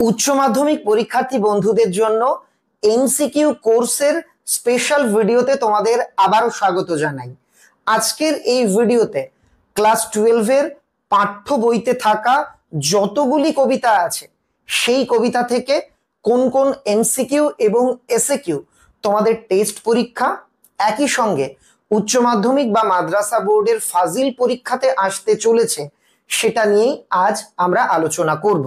উচ্চ মাধ্যমিক পরীক্ষার্থী বন্ধুদের জন্য এমসিকিউ কোর্সের স্পেশাল ভিডিওতে তোমাদের আবারও স্বাগত জানাই। আজকের এই ভিডিওতে ক্লাস 12 এর পাঠ্য বইতে থাকা যতগুলি কবিতা আছে সেই কবিতা থেকে কোন কোন এমসিকিউ এবং এসএকিউ তোমাদের টেস্ট পরীক্ষা একই সঙ্গে উচ্চ মাধ্যমিক বা মাদ্রাসা বোর্ডের ফাজিল পরীক্ষাতে আসতে চলেছে সেটা নিয়েই আজ আমরা আলোচনা করব।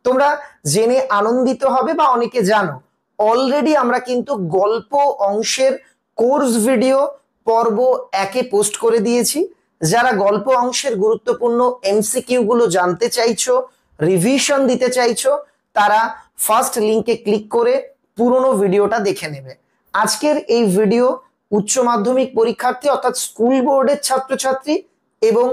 তোমরা জেনে আনন্দিত হবে বা অনেকে জানো অলরেডি আমরা কিন্তু গল্প অংশের কোর্স ভিডিও পর্ব 1-এ পোস্ট করে দিয়েছি। যারা গল্প অংশের গুরুত্বপূর্ণ এমসিকিউ গুলো জানতে চাইছো, রিভিশন দিতে চাইছো, তারা ফার্স্ট লিংকে ক্লিক করে পুরনো ভিডিওটা দেখে নেবে। আজকের এই ভিডিও উচ্চ মাধ্যমিক পরীক্ষার্থী অর্থাৎ স্কুল বোর্ডের ছাত্রছাত্রী এবং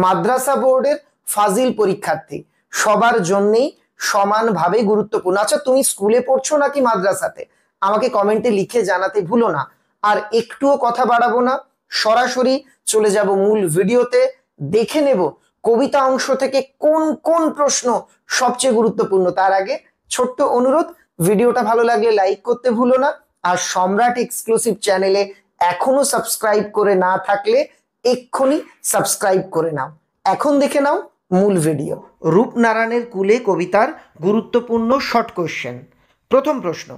মাদ্রাসা বোর্ডের ফাজিল পরীক্ষার্থী সবার জন্যই সমানভাবে গুরুত্বপূর্ণ। আচ্ছা, তুমি স্কুলে পড়ছো নাকি মাদ্রাসাতে? আমাকে কমেন্টে লিখে জানাতে ভুলো না। আর একটুও কথা বাড়াবো না, সরাসরি চলে যাব মূল ভিডিওতে। দেখে নেব কবিতা অংশ থেকে কোন কোন প্রশ্ন সবচেয়ে গুরুত্বপূর্ণ। তার আগে ছোট্ট অনুরোধ, ভিডিওটা ভালো লাগলে লাইক করতে ভুলো না। আর সম্রাট এক্সক্লুসিভ চ্যানেলে এখনো সাবস্ক্রাইব করে না থাকলে এক্ষুনি সাবস্ক্রাইব করে নাও। এখন দেখে নাও মূল ভিডিও। রূপনারায়ণের কুলে কবিতার গুরুত্বপূর্ণ শর্ট কোশ্চেন। প্রথম প্রশ্ন,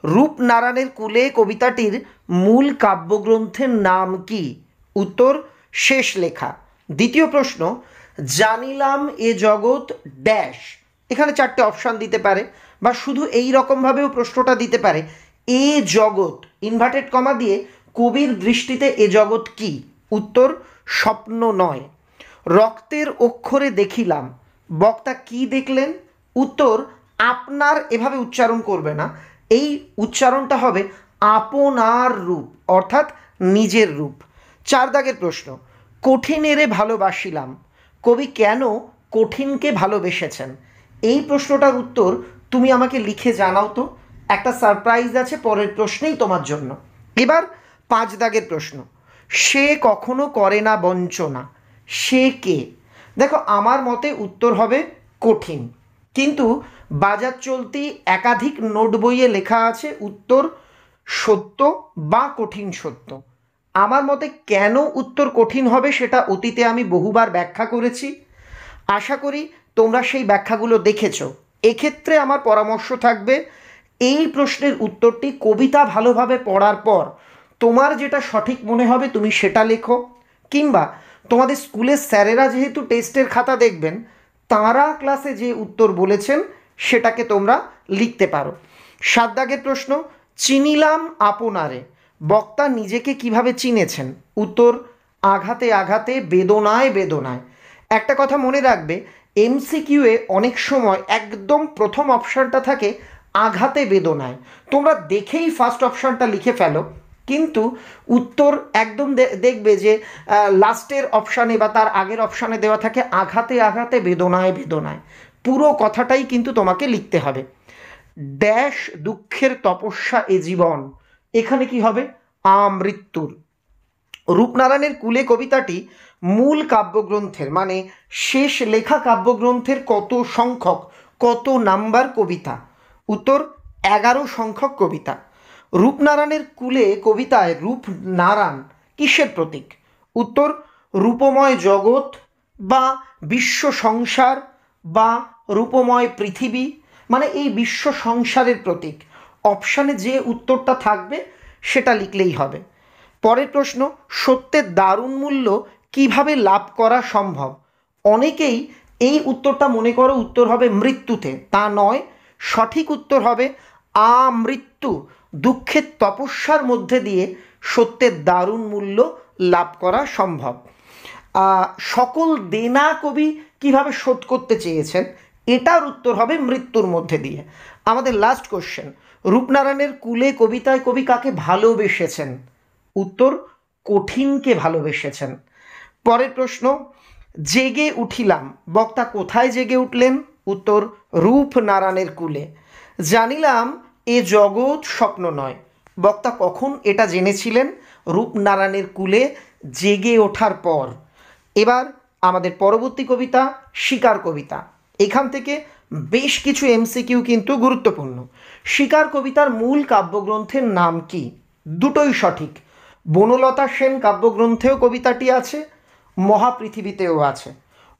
রূপনারায়ণের কুলে কবিতাটির মূল কাব্যগ্রন্থের নাম কি? উত্তর, শেষ লেখা। দ্বিতীয় প্রশ্ন, জানিলাম এ জগৎ ড্যাশ। এখানে 4টে অপশান দিতে পারে বা শুধু এই রকমভাবেও প্রশ্নটা দিতে পারে, এ জগৎ ইনভার্টেড কমা দিয়ে কবির দৃষ্টিতে এ জগৎ কি? উত্তর, স্বপ্ন নয়। রক্তের অক্ষরে দেখিলাম, বক্তা কি দেখলেন? উত্তর, আপনার। এভাবে উচ্চারণ করবে না, এই উচ্চারণটা হবে আপনার রূপ অর্থাৎ নিজের রূপ। 4 দাগের প্রশ্ন, কঠিনেরে ভালোবাসিলাম, কবি কেন কঠিনকে ভালোবেসেছেন? এই প্রশ্নটার উত্তর তুমি আমাকে লিখে জানাও তো। একটা সারপ্রাইজ আছে পরের প্রশ্নেই তোমার জন্য। এবার 5 দাগের প্রশ্ন, সে কখনো করে না বঞ্চনা, সে কে? দেখো, আমার মতে উত্তর হবে কঠিন, কিন্তু বাজার চলতি একাধিক নোট বইয়ে লেখা আছে উত্তর সত্য বা কঠিন সত্য। আমার মতে কেন উত্তর কঠিন হবে সেটা অতীতে আমি বহুবার ব্যাখ্যা করেছি। আশা করি তোমরা সেই ব্যাখ্যাগুলো দেখেছো। এক্ষেত্রে আমার পরামর্শ থাকবে, এই প্রশ্নের উত্তরটি কবিতা ভালোভাবে পড়ার পর তোমার যেটা সঠিক মনে হবে তুমি সেটা লেখো, কিংবা তোমাদের স্কুলের স্যারেরা যেহেতু টেস্টের খাতা দেখবেন তাঁরা ক্লাসে যে উত্তর বলেছেন সেটাকে তোমরা লিখতে পারো। 7 দাগের প্রশ্ন, চিনিলাম আপনারে, বক্তা নিজেকে কিভাবে চিনেছেন? উত্তর, আঘাতে আঘাতে, বেদনায় বেদনায়। একটা কথা মনে রাখবে, এমসিকিউয়ে অনেক সময় একদম প্রথম অপশানটা থাকে আঘাতে বেদনায়। তোমরা দেখেই ফার্স্ট অপশানটা লিখে ফেলো, কিন্তু উত্তর একদম দেখবে যে লাস্টের অপশানে বা তার আগের অপশানে দেওয়া থাকে আঘাতে আঘাতে, বেদনায় বেদনায়। পুরো কথাটাই কিন্তু তোমাকে লিখতে হবে। ড্যাশ দুঃখের তপস্যা এ জীবন, এখানে কি হবে? আমৃত্যুর। রূপনারায়ণের কুলে কবিতাটি মূল কাব্যগ্রন্থের মানে শেষ লেখা কাব্যগ্রন্থের কত সংখ্যক, কত নাম্বার কবিতা? উত্তর, 11 সংখ্যক কবিতা। রূপনারায়ণের কুলে কবিতায় রূপনারায়ণ কিসের প্রতীক? উত্তর, রূপময় জগৎ বা বিশ্ব সংসার বা রূপময় পৃথিবী, মানে এই বিশ্ব সংসারের প্রতীক। অপশানে যে উত্তরটা থাকবে সেটা লিখলেই হবে। পরের প্রশ্ন, সত্যের দারুণ মূল্য কিভাবে লাভ করা সম্ভব? অনেকেই এই উত্তরটা মনে করো উত্তর হবে মৃত্যুতে, তা নয়। সঠিক উত্তর হবে আমৃত্যু। দুঃখের তপস্যার মধ্যে দিয়ে সত্যের দারুণ মূল্য লাভ করা সম্ভব। সকল দেনা কবি কিভাবে শোধ করতে চেয়েছেন? এটার উত্তর হবে মৃত্যুর মধ্যে দিয়ে। আমাদের লাস্ট কোশ্চেন, রূপনারায়ণের কুলে কবিতায় কবি কাকে ভালোবেসেছেন? উত্তর, কঠিনকে ভালোবেসেছেন। পরের প্রশ্ন, জেগে উঠিলাম, বক্তা কোথায় জেগে উঠলেন? উত্তর, রূপনারায়ণের কুলে। জানিলাম এ জগৎ স্বপ্ন নয়, বক্তা কখন এটা জেনেছিলেন? রূপনারায়ণের কুলে জেগে ওঠার পর। এবার আমাদের পরবর্তী কবিতা শিকার কবিতা। এখান থেকে বেশ কিছু এমসিকিউ কিন্তু গুরুত্বপূর্ণ। শিকার কবিতার মূল কাব্যগ্রন্থের নাম কি? দুটোই সঠিক। বনলতা সেন কাব্যগ্রন্থেও কবিতাটি আছে, মহাপৃথিবীতেও আছে।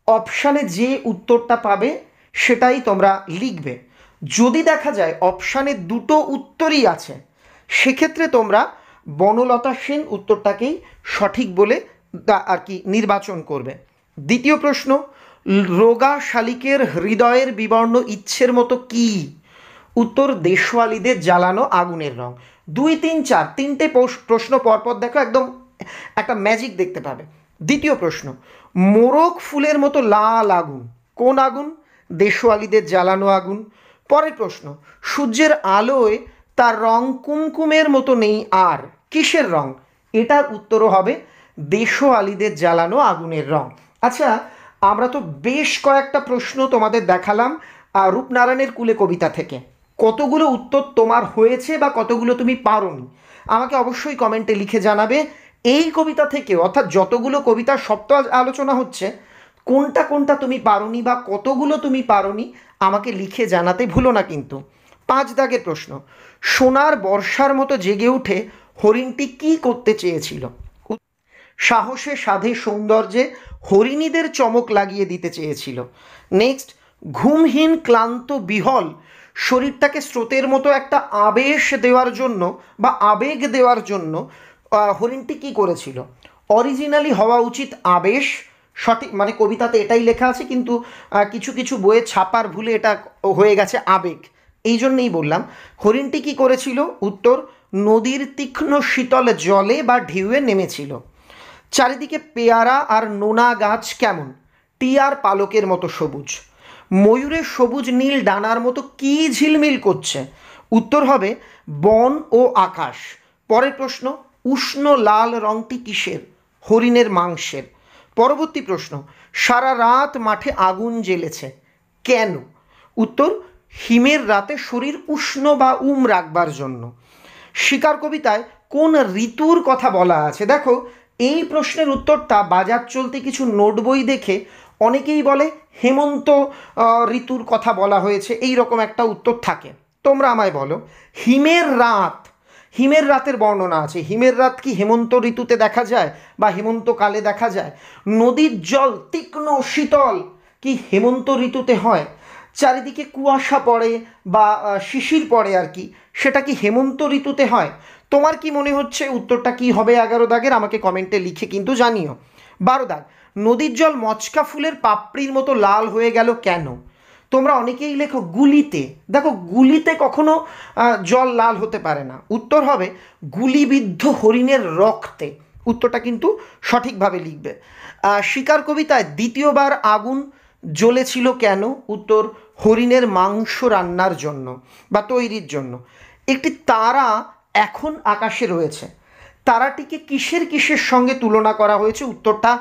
অপশানে যে উত্তরটা পাবে সেটাই তোমরা লিখবে। যদি দেখা যায় অপশানে দুটো উত্তরই আছে, সেক্ষেত্রে তোমরা বনলতা সেন উত্তরটাকেই সঠিক বলে আর কি নির্বাচন করবে। দ্বিতীয় প্রশ্ন, রোগা শালিকের হৃদয়ের বিবর্ণ ইচ্ছের মতো কি? উত্তর দেশওয়ালিদের জ্বালানো আগুনের রং। 2, 3, 4 তিনটে প্রশ্ন পরপর দেখো, একদম একটা ম্যাজিক দেখতে পাবে। দ্বিতীয় প্রশ্ন, মোরগ ফুলের মতো লাল আগুন, কোন আগুন? দেশওয়ালিদের জ্বালানো আগুন। পরের প্রশ্ন, সূর্যের আলোয় তার রং কুমকুমের মতো নেই আর, কিসের রং? এটার উত্তরও হবে দেশওয়ালিদের জ্বালানো আগুনের রং। আচ্ছা, আমরা তো বেশ কয়েকটা প্রশ্ন তোমাদের দেখালাম রূপনারায়ণের কুলে কবিতা থেকে। কতগুলো উত্তর তোমার হয়েছে বা কতগুলো তুমি পারোনি আমাকে অবশ্যই কমেন্টে লিখে জানাবে। এই কবিতা থেকে, অর্থাৎ যতগুলো কবিতার সপ্তাহ আলোচনা হচ্ছে, কোনটা কোনটা তুমি পারোনি বা কতগুলো তুমি পারোনি আমাকে লিখে জানাতে ভুলো না কিন্তু। 5 দাগের প্রশ্ন, সোনার বর্ষার মতো জেগে উঠে হরিণটি কি করতে চেয়েছিল? সাহসে সাধে সৌন্দর্যে হরিণীদের চমক লাগিয়ে দিতে চেয়েছিল। নেক্সট, ঘুমহীন ক্লান্ত বিহল শরীরটাকে স্রোতের মতো একটা আবেশ দেওয়ার জন্য বা আবেগ দেওয়ার জন্য হরিণটি কি করেছিল? অরিজিনালি হওয়া উচিত আবেশ, সঠিক মানে কবিতাতে এটাই লেখা আছে, কিন্তু কিছু কিছু বইয়ে ছাপার ভুলে এটা হয়ে গেছে আবেগ, এই জন্যই বললাম। হরিণটি কি করেছিল? উত্তর নদীর তীক্ষ্ণ শীতল জলে বা ঢেউয়ে নেমেছিল। চারিদিকে পেয়ারা আর নোনা গাছ কেমন? টিয়ার পালকের মতো সবুজ। ময়ূরের সবুজ নীল ডানার মতো কি ঝিলমিল করছে? উত্তর হবে বন ও আকাশ। পরের প্রশ্ন, উষ্ণ লাল রংটি কিসের? হরিণের মাংসের। পরবর্তী প্রশ্ন, সারা রাত মাঠে আগুন জ্বেলেছে কেন? উত্তর হিমের রাতে শরীর উষ্ণ বা রাখবার জন্য। শিকার কবিতায় কোন ঋতুর কথা বলা আছে? দেখো, এই প্রশ্নের উত্তরটা বাজার চলতে কিছু নোট বই দেখে অনেকেই বলে হেমন্ত ঋতুর কথা বলা হয়েছে, এই রকম একটা উত্তর থাকে। তোমরা আমায় বলো, হিমের রাত, হিমের রাতের বর্ণনা আছে। হিমের রাত কি হেমন্ত ঋতুতে দেখা যায় বা হেমন্তকালে দেখা যায়? নদীর জল তীক্ষ্ণ শীতল কি হেমন্ত ঋতুতে হয়? চারিদিকে কুয়াশা পড়ে বা শিশির পড়ে আর কি, সেটা কি হেমন্ত ঋতুতে হয়? তোমার কি মনে হচ্ছে উত্তরটা কি হবে 11 দাগের? আমাকে কমেন্টে লিখে কিন্তু জানিও। 12 দাগ, নদীর জল মচকা ফুলের পাপড়ির মতো লাল হয়ে গেল কেন? তোমরা অনেকেই লেখো গুলিতে। দেখো, গুলিতে কখনো জল লাল হতে পারে না। উত্তর হবে গুলিবিদ্ধ হরিণের রক্তে। উত্তরটা কিন্তু সঠিকভাবে লিখবে। শিকার কবিতায় দ্বিতীয়বার আগুন জ্বলেছিল কেন? উত্তর হরিণের মাংস রান্নার জন্য বা তৈরির জন্য। একটি তারা এখন আকাশে রয়েছে, তারাটিকে কিসের কিসের সঙ্গে তুলনা করা হয়েছে? উত্তরটা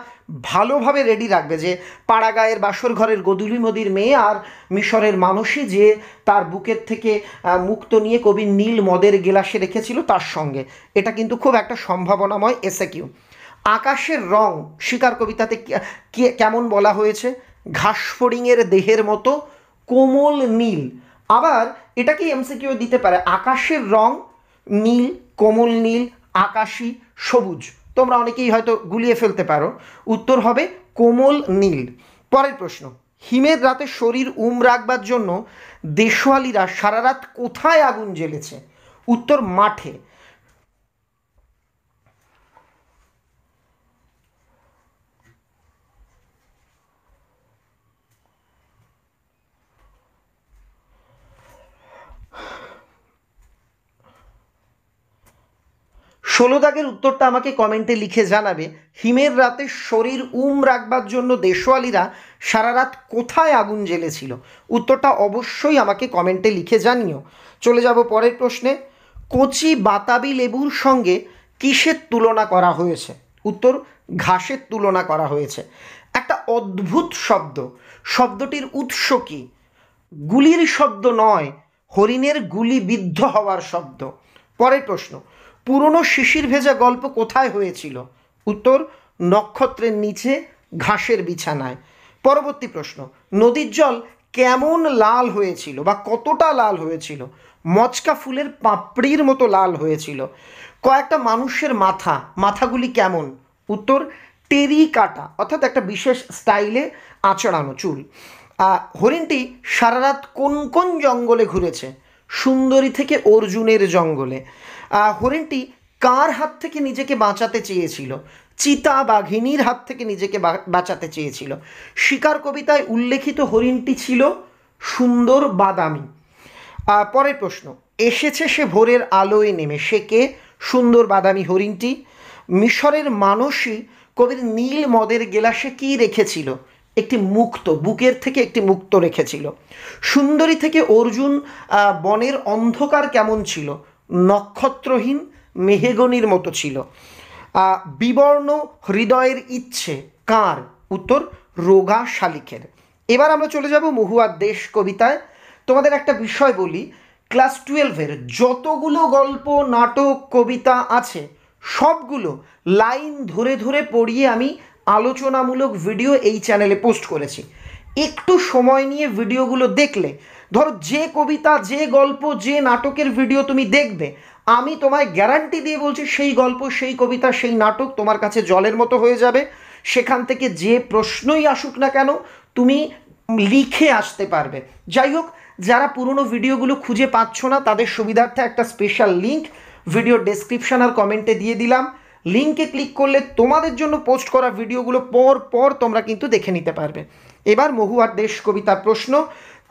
ভালোভাবে রেডি রাখবে, যে পাড়াগাঁয়ের বাসর ঘরের গদুলি মদির মেয়ে আর মিশরের মানসী যে তার বুকের থেকে মুক্ত নিয়ে কবি নীল মদের গেলাসে রেখেছিল তার সঙ্গে। এটা কিন্তু খুব একটা সম্ভাবনাময় এসএকিউ। আকাশের রং শিকার কবিতাতে কেমন বলা হয়েছে? ঘাসফড়িংয়ের দেহের মতো কোমল নীল। আবার এটাকে এমসিকিউ দিতে পারে, আকাশের রং নীল, কোমল নীল, আকাশী, সবুজ। তোমরা অনেকেই হয়তো গুলিয়ে ফেলতে পারো, উত্তর হবে কোমল নীল। পরের প্রশ্ন, হিমের রাতে শরীর রাখবার জন্য দেশওয়ালিরা সারা রাত কোথায় আগুন জ্বেলেছে? উত্তর মাঠে। 16 দাগের উত্তরটা আমাকে কমেন্টে লিখে জানাবে। হিমের রাতে শরীর রাখবার জন্য দেশওয়ালিরা সারা রাত কোথায় আগুন জ্বেলেছিল? উত্তরটা অবশ্যই আমাকে কমেন্টে লিখে জানিও। চলে যাব পরের প্রশ্নে, কচি বাতাবি লেবুর সঙ্গে কিসের তুলনা করা হয়েছে? উত্তর ঘাসের তুলনা করা হয়েছে। একটা অদ্ভুত শব্দ, শব্দটির উৎস কি? গুলির শব্দ নয়, হরিণের গুলিবিদ্ধ হওয়ার শব্দ। পরের প্রশ্ন, পুরনো শিশির ভেজা গল্প কোথায় হয়েছিল? উত্তর নক্ষত্রের নিচে ঘাসের বিছানায়। পরবর্তী প্রশ্ন, নদীর জল কেমন লাল হয়েছিল বা কতটা লাল হয়েছিল? মচকা ফুলের পাপড়ির মতো লাল হয়েছিল। কয়েকটা মানুষের মাথাগুলি কেমন? উত্তর টেরিকাটা, অর্থাৎ একটা বিশেষ স্টাইলে আঁচড়ানো চুল। হরিণটি সারা রাত কোন কোন জঙ্গলে ঘুরেছে? সুন্দরী থেকে অর্জুনের জঙ্গলে। হরিণটি কার হাত থেকে নিজেকে বাঁচাতে চেয়েছিল? চিতা বাঘিনীর হাত থেকে নিজেকে বাঁচাতে চেয়েছিল। শিকার কবিতায় উল্লেখিত হরিণটি ছিল সুন্দর বাদামি। পরের প্রশ্ন, এসেছে সে ভোরের আলোয় নেমে, সে কে? সুন্দর বাদামি হরিণটি। মিশরের মানসী কবির নীল মদের গেলাসে কি রেখেছিল? একটি মুক্ত, বুকের থেকে একটি মুক্ত রেখেছিল। সুন্দরী থেকে অর্জুন বনের অন্ধকার কেমন ছিল? নক্ষত্রহীন, মেহেগনির মতো ছিল। বিবর্ণ হৃদয়ের ইচ্ছে কার? উত্তর রোগা শালিকের। এবার আমরা চলে যাব মহুয়ার দেশ কবিতায়। তোমাদের একটা বিষয় বলি, ক্লাস 12-এর যতগুলো গল্প, নাটক, কবিতা আছে সবগুলো লাইন ধরে ধরে পড়িয়ে আমি আলোচনামূলক ভিডিও এই চ্যানেলে পোস্ট করেছি। একটু সময় নিয়ে ভিডিওগুলো দেখলে, ধরো যে কবিতা, যে গল্প, যে নাটকের ভিডিও তুমি দেখবে, আমি তোমায় গ্যারান্টি দিয়ে বলছি সেই গল্প, সেই কবিতা, সেই নাটক তোমার কাছে জলের মতো হয়ে যাবে। সেখান থেকে যে প্রশ্নই আসুক না কেন তুমি লিখে আসতে পারবে। যাই হোক, যারা পুরনো ভিডিওগুলো খুঁজে পাচ্ছ না তাদের সুবিধার্থে একটা স্পেশাল লিঙ্ক ভিডিও ডেসক্রিপশন আর কমেন্টে দিয়ে দিলাম। লিঙ্কে ক্লিক করলে তোমাদের জন্য পোস্ট করা ভিডিওগুলো পর তোমরা কিন্তু দেখে নিতে পারবে। এবার মহুয়ার দেশ কবিতার প্রশ্ন।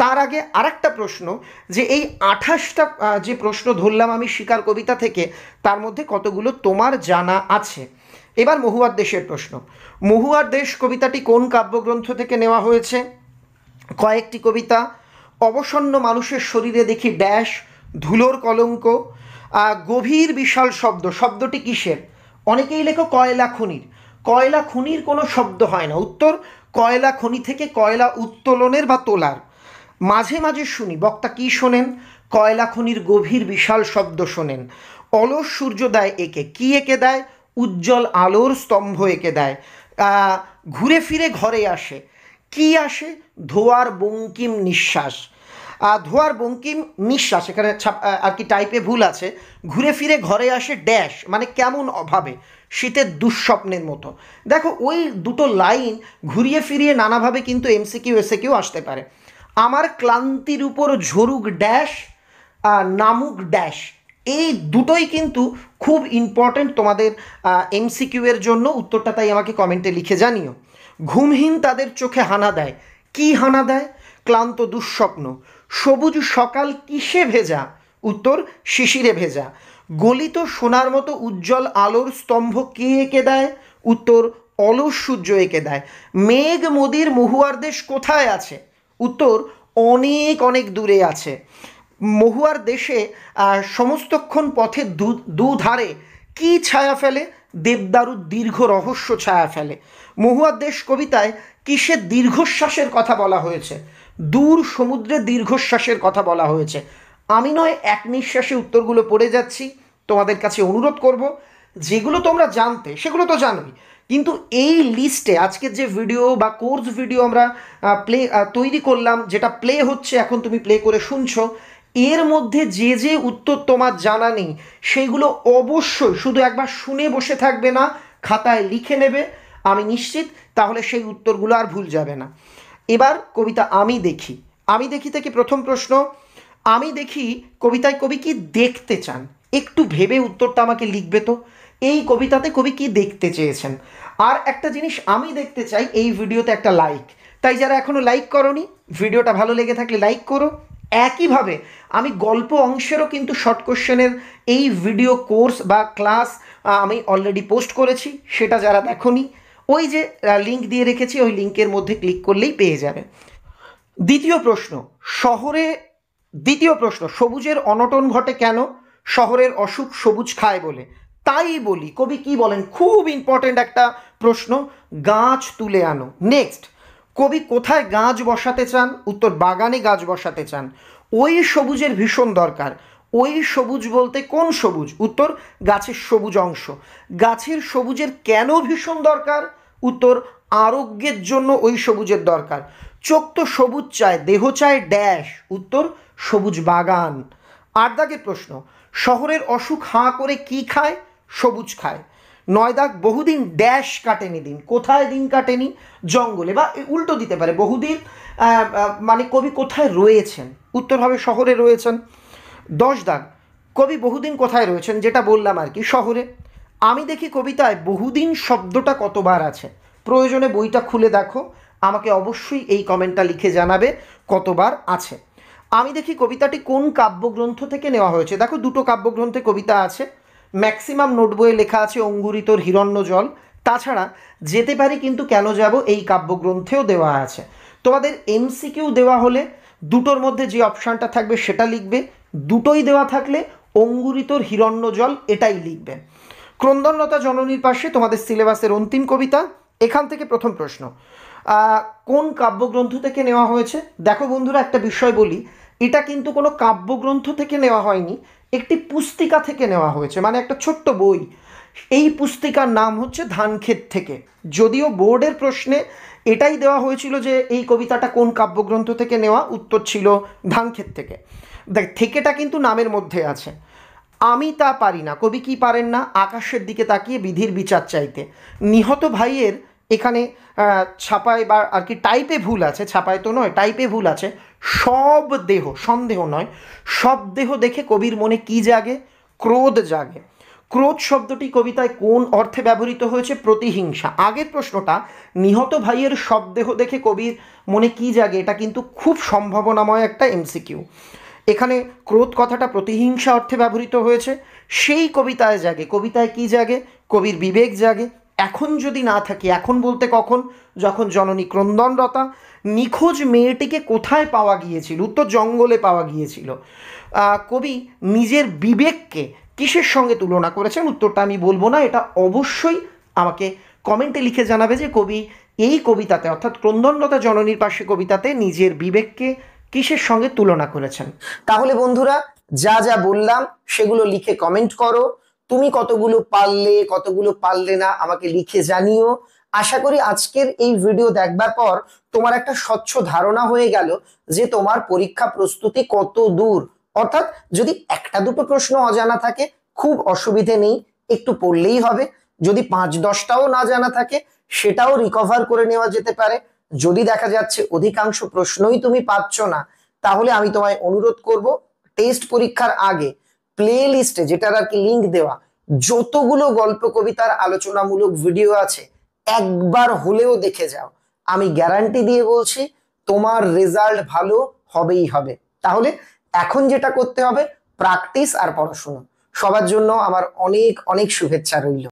তার আগে আরেকটা প্রশ্ন, যে এই 28টা যে প্রশ্ন ধরলাম আমি শিকার কবিতা থেকে, তার মধ্যে কতগুলো তোমার জানা আছে? এবার মহুয়ার দেশের প্রশ্ন। মহুয়ার দেশ কবিতাটি কোন কাব্যগ্রন্থ থেকে নেওয়া হয়েছে? কয়েকটি কবিতা। অবসন্ন মানুষের শরীরে দেখি ড্যাশ, ধুলোর কলঙ্ক। গভীর বিশাল শব্দটি কিসের? অনেকেই লেখো কয়লা খনির। কয়লা খনির কোনো শব্দ হয় না। উত্তর কয়লা খনি থেকে কয়লা উত্তোলনের বা তোলার। মাঝে মাঝে শুনি, বক্তা কি শোনেন? কয়লা খনির গভীর বিশাল শব্দ শোনেন। অলস সূর্য দেয় একে, কি এঁকে দেয়? উজ্জ্বল আলোর স্তম্ভ এঁকে দেয়। ঘুরে ফিরে ঘরে আসে, কি আসে? ধোয়ার বঙ্কিম নিঃশ্বাস। ধোয়ার বঙ্কিম নিঃশ্বাস, এখানে আর কি টাইপে ভুল আছে। ঘুরে ফিরে ঘরে আসে ড্যাশ, মানে কেমন অভাবে? শীতের দুঃস্বপ্নের মতো। দেখো, ওই দুটো লাইন ঘুরিয়ে ফিরিয়ে নানাভাবে কিন্তু এমসিকিউ এসএকিউ আসতে পারে। আমার ক্লান্তির উপর ঝরুক ড্যাশ, নামুক ড্যাশ, এই দুটোই কিন্তু খুব ইম্পর্টেন্ট তোমাদের এমসিকিউ এর জন্য। উত্তরটা তাই আমাকে কমেন্টে লিখে জানিও। ঘুমহীন তাদের চোখে হানা দেয়, কি হানা দেয়? ক্লান্ত দুঃস্বপ্ন। সবুজ সকাল কিসে ভেজা? উত্তর শিশিরে ভেজা। গলিত সোনার মতো উজ্জ্বল আলোর স্তম্ভ কে এঁকে দেয়? উত্তর অলস সূর্য এঁকে দেয়। মেঘ মোদির মহুয়ার দেশ কোথায় আছে? উত্তর অনেক অনেক দূরে আছে। মহুয়ার দেশে সমস্তক্ষণ পথে দুধারে কি ছায়া ফেলে? দেবদারুর দীর্ঘ রহস্য ছায়া ফেলে। মহুয়ার দেশ কবিতায় কিসের দীর্ঘশ্বাসের কথা বলা হয়েছে? দূর সমুদ্রে দীর্ঘশ্বাসের কথা বলা হয়েছে। আমি নয় এক নিঃশ্বাসে উত্তরগুলো পড়ে যাচ্ছি, তোমাদের কাছে অনুরোধ করব যেগুলো তোমরা জানতে সেগুলো তো জানোই, কিন্তু এই লিস্টে আজকের যে ভিডিও বা কোর্স ভিডিও আমরা তৈরি করলাম, যেটা প্লে হচ্ছে এখন, তুমি প্লে করে শুনছো, এর মধ্যে যে যে উত্তর তোমার জানা নেই সেইগুলো অবশ্যই শুধু একবার শুনে বসে থাকবে না, খাতায় লিখে নেবে, আমি নিশ্চিত তাহলে সেই উত্তরগুলো আর ভুল যাবে না। এবার কবিতা আমি দেখি। আমি দেখি থেকে প্রথম প্রশ্ন, আমি দেখি কবিতায় কবি কি দেখতে চান? একটু ভেবে উত্তরটা আমাকে লিখবে তো। এই কবিতাতে কবি কি দেখতে চেয়েছেন? আর একটা জিনিস আমি দেখতে চাই, এই ভিডিওতে একটা লাইক। তাই যারা এখনও লাইক করোনি, ভিডিওটা ভালো লেগে থাকলে লাইক করো। একইভাবে আমি গল্প অংশেরও কিন্তু শর্ট কোশ্চেনের এই ভিডিও কোর্স বা ক্লাস আমি অলরেডি পোস্ট করেছি, সেটা যারা দেখোনি ওই যে লিঙ্ক দিয়ে রেখেছি, ওই লিঙ্কের মধ্যে ক্লিক করলেই পেয়ে যাবে। দ্বিতীয় প্রশ্ন, সবুজের অনটন ঘটে কেন? শহরের অসুখ সবুজ খায় বলে। তাই বলি, কবি কি বলেন? খুব ইম্পর্টেন্ট একটা প্রশ্ন, গাছ তুলে আনো। নেক্সট, কবি কোথায় গাছ বসাতে চান? উত্তর বাগানে গাছ বসাতে চান। ওই সবুজের ভীষণ দরকার। ওই সবুজ বলতে কোন সবুজ? উত্তর গাছের সবুজ অংশ। গাছের সবুজের কেন ভীষণ দরকার? উত্তর আরোগ্যের জন্য ওই সবুজের দরকার। চোখ তো সবুজ চায়, দেহ চায় ড্যাশ, উত্তর সবুজ বাগান। 8 দাগের প্রশ্ন, শহরের অসুখ হাঁ করে কি খায়? সবুজ খায়। 9 দাগ, বহুদিন ড্যাশ কাটেনি দিন, কোথায় দিন কাটেনি? জঙ্গলে, বা উল্টো দিতে পারে, বহুদিন মানে কবি কোথায় রয়েছেন? উত্তর হবে শহরে রয়েছেন। 10 দাগ, কবি বহুদিন কোথায় রয়েছেন? যেটা বললাম আর কি, শহরে। আমি দেখি কবিতায় বহুদিন শব্দটা কতবার আছে? প্রয়োজনে বইটা খুলে দেখো, আমাকে অবশ্যই এই কমেন্টটা লিখে জানাবে কতবার আছে। আমি দেখি কবিতাটি কোন কাব্যগ্রন্থ থেকে নেওয়া হয়েছে? দেখো, দুটো কাব্যগ্রন্থে কবিতা আছে। ম্যাক্সিমাম নোট বইয়ে লেখা আছে অঙ্গুরিতর হিরণ্য জল। তাছাড়া যেতে পারি কিন্তু কেন যাব এই কাব্যগ্রন্থেও দেওয়া আছে। তোমাদের এমসিকিউ দেওয়া হলে দুটোর মধ্যে যে অপশানটা থাকবে সেটা লিখবে, দুটোই দেওয়া থাকলে অঙ্গুরিতর হিরণ্য জল এটাই লিখবে। ক্রন্দনলতা জননীর পাশে তোমাদের সিলেবাসের অন্তিম কবিতা। এখান থেকে প্রথম প্রশ্ন, কোন কাব্যগ্রন্থ থেকে নেওয়া হয়েছে? দেখো বন্ধুরা, একটা বিষয় বলি, এটা কিন্তু কোনো কাব্যগ্রন্থ থেকে নেওয়া হয়নি, একটি পুস্তিকা থেকে নেওয়া হয়েছে, মানে একটা ছোট্ট বই। এই পুস্তিকার নাম হচ্ছে ধানক্ষেত থেকে। যদিও বোর্ডের প্রশ্নে এটাই দেওয়া হয়েছিল যে এই কবিতাটা কোন কাব্যগ্রন্থ থেকে নেওয়া, উত্তর ছিল ধানক্ষেত থেকে। দেখ, থেকেটা কিন্তু নামের মধ্যে আছে। আমি তা পারি না, কবি কি পারেন না? আকাশের দিকে তাকিয়ে বিধির বিচার চাইতে। নিহত ভাইয়ের এখানে ছাপায় বা আর কি টাইপে ভুল আছে, ছাপায় তো নয়, টাইপে ভুল আছে। সব দেহ, সন্দেহ নয়, সব দেহ দেখে কবির মনে কি জাগে? ক্রোধ জাগে। ক্রোধ শব্দটি কবিতায় কোন অর্থে ব্যবহৃত হয়েছে? প্রতিহিংসা। আগের প্রশ্নটা, নিহত ভাইয়ের সব দেহ দেখে কবির মনে কি জাগে, এটা কিন্তু খুব সম্ভাবনাময় একটা এমসিকিউ। এখানে ক্রোধ কথাটা প্রতিহিংসা অর্থে ব্যবহৃত হয়েছে। সেই কবিতায় জাগে, কবিতায় কি জাগে? কবির বিবেক জাগে। এখন যদি না থাকি, এখন বলতে কখন? যখন জননী ক্রন্দনরতা। নিখোঁজ মেয়েটিকে কোথায় পাওয়া গিয়েছিল? উত্তর জঙ্গলে পাওয়া গিয়েছিল। কবি নিজের বিবেককে কিসের সঙ্গে তুলনা করেছেন? উত্তরটা আমি বলবো না, এটা অবশ্যই আমাকে কমেন্টে লিখে জানাবে যে কবি এই কবিতাতে, অর্থাৎ ক্রন্দনলতা জননীর পাশে কবিতাতে নিজের বিবেককে কিসের সঙ্গে তুলনা করেছেন। তাহলে বন্ধুরা, যা যা বললাম সেগুলো লিখে কমেন্ট করো। তুমি কতগুলো পারলে, কতগুলো পারলে না, আমাকে লিখে জানিও। আশা করি আজকের এই ভিডিও দেখবার পর তোমার একটা স্বচ্ছ ধারণা হয়ে গেল যে তোমার পরীক্ষা প্রস্তুতি কত দূর। অর্থাৎ যদি একটা দুটো প্রশ্ন অজানা থাকে, খুব অসুবিধে নেই, একটু পড়লেই হবে। যদি 5-10টাও না জানা থাকে, সেটাও রিকভার করে নেওয়া যেতে পারে। যদি দেখা যাচ্ছে অধিকাংশ প্রশ্নই তুমি পাচ্ছ না, তাহলে আমি তোমায় অনুরোধ করব, টেস্ট পরীক্ষার আগে প্লে লিস্টে, যেটার আর কি লিঙ্ক দেওয়া, যতগুলো গল্প কবিতার আলোচনামূলক ভিডিও আছে একবার হলেও দেখে যাও। আমি গ্যারান্টি দিয়ে বলছি তোমার রেজাল্ট ভালো হবেই হবে। তাহলে এখন যেটা করতে হবে, প্র্যাকটিস আর পড়াশোনা। সবার জন্য আমার অনেক অনেক শুভেচ্ছা রইল।